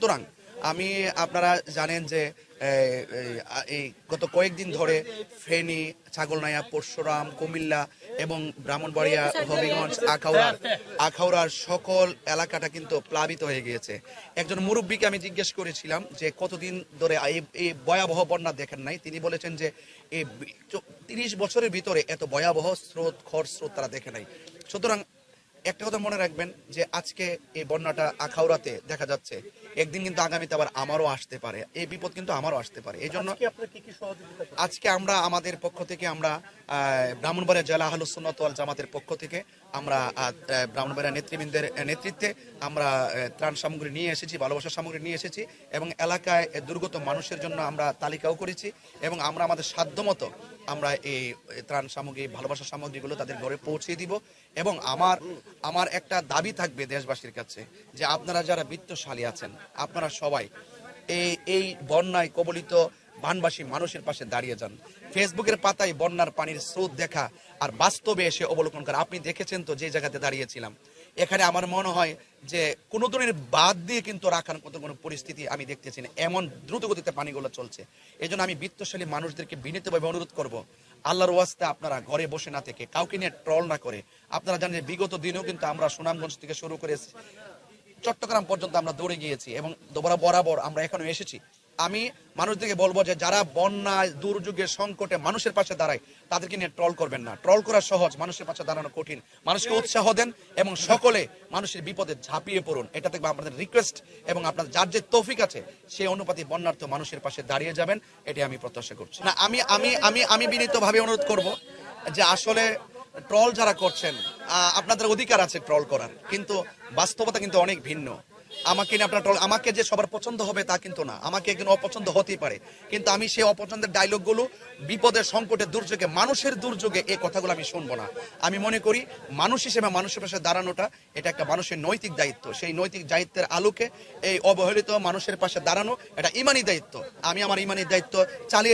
সুতরাং আমি আপনারা জানেন যে এই গত কয়েকদিন ধরে ফেনী, ছাগলনাইয়া, পরশুরাম, কুমিল্লা এবং ব্রাহ্মণবাড়িয়া, হবিগঞ্জ, আখাউড়ার সকল এলাকাটা কিন্তু প্লাবিত হয়ে গিয়েছে। একজন মুরব্বীকে আমি জিজ্ঞেস করেছিলাম যে কতদিন ধরে এই ভয়াবহ বন্যা দেখেন নাই। তিনি বলেছেন যে এই 30 বছরের ভিতরে এত ভয়াবহ খর স্রোত তারা দেখে নাই। সুতরাং একটা কথা মনে রাখবেন যে আজকে এই বন্যাটা আখাউড়াতে দেখা যাচ্ছে, একদিন কিন্তু আগামীতে আবার আমারও আসতে পারে, এই বিপদ কিন্তু আমারও আসতে পারে। এই জন্য আজকে আমরা আমাদের পক্ষ থেকে আমরা ব্রাহ্মণবাড়িয়া জেলা আহলুস সুন্নাত ওয়াল জামাতের পক্ষ থেকে আমরা ব্রাহ্মণবাড়িয়া নেতৃবৃন্দের নেতৃত্বে আমরা ত্রাণ সামগ্রী নিয়ে এসেছি, ভালোবাসার সামগ্রী নিয়ে এসেছি এবং এলাকায় দুর্গত মানুষের জন্য আমরা তালিকাও করেছি এবং আমরা আমাদের সাধ্যমতো আমরা এই ত্রাণ সামগ্রী, ভালোবাসার সামগ্রীগুলো তাদের ঘরে পৌঁছে দিব। এবং আমার একটা দাবি থাকবে দেশবাসীর কাছে যে আপনারা যারা বিত্তশালী আছেন, আপনারা সবাই এই বন্যায় কবলিত বানবাসী মানুষের পাশে দাঁড়িয়ে যান। ফেসবুকের পাতায় বন্যার পানির স্রোত দেখা আর বাস্তবে এসে অবলোকন করা। আপনি দেখেছেন তো যে জায়গাতে দাঁড়িয়েছিলাম, এখানে আমার মনে হয় যে কোনো ধরনের বাদ দিয়ে কিন্তু রাখার মতো কোনো পরিস্থিতি আমি দেখতেছি না, এমন দ্রুত গতিতে পানিগুলো চলছে। এই জন্য আমি বিত্তশালী মানুষদেরকে বিনীতভাবে অনুরোধ করব, আল্লাহর ওয়াস্তে আপনারা ঘরে বসে না থেকে, কাউকে নিয়ে ট্রল না করে, আপনারা জানেন যে বিগত দিনেও কিন্তু আমরা সুনামগঞ্জ থেকে শুরু করে চট্টগ্রাম পর্যন্ত আমরা দৌড়ে গিয়েছি এবং বরাবর আমরা এখনো এসেছি। আমি মানুষদেরকে বলবো যে যারা বন্যায়, দুর্যোগে, সংকটে মানুষের পাশে দাঁড়ায় তাদেরকে নিয়ে ট্রল করবেন না। ট্রল করা সহজ, মানুষের পাশে দাঁড়ানো কঠিন। মানুষকে উৎসাহ দেন এবং সকলে মানুষের বিপদে ঝাঁপিয়ে পড়ুন। এটা দেখবো আপনাদের রিকোয়েস্ট এবং আপনার যার যে তৌফিক আছে সেই অনুপাতে বন্যার্থ মানুষের পাশে দাঁড়িয়ে যাবেন, এটি আমি প্রত্যাশা করছি। না, আমি বিনীতভাবে অনুরোধ করব যে আসলে ট্রল যারা করছেন আপনাদের অধিকার আছে ট্রল করার, কিন্তু বাস্তবতা কিন্তু অনেক ভিন্ন। আমাকে নিয়ে আপনার ট্রল, আমাকে যে সবার পছন্দ হবে তা কিন্তু না, আমাকে একদিন অপছন্দ হতেই পারে, কিন্তু আমি সেই অপছন্দের ডায়লগগুলো বিপদের, সংকটের, দুর্যোগে, মানুষের দুর্যোগে এই কথাগুলো আমি শুনবো না। আমি মনে করি মানুষ হিসেবে মানুষের পাশে দাঁড়ানোটা এটা একটা মানুষের নৈতিক দায়িত্ব। সেই নৈতিক দায়িত্বের আলোকে এই অবহেলিত মানুষের পাশে দাঁড়ানো এটা ইমানি দায়িত্ব। আমি আমার ইমানি দায়িত্ব চালিয়ে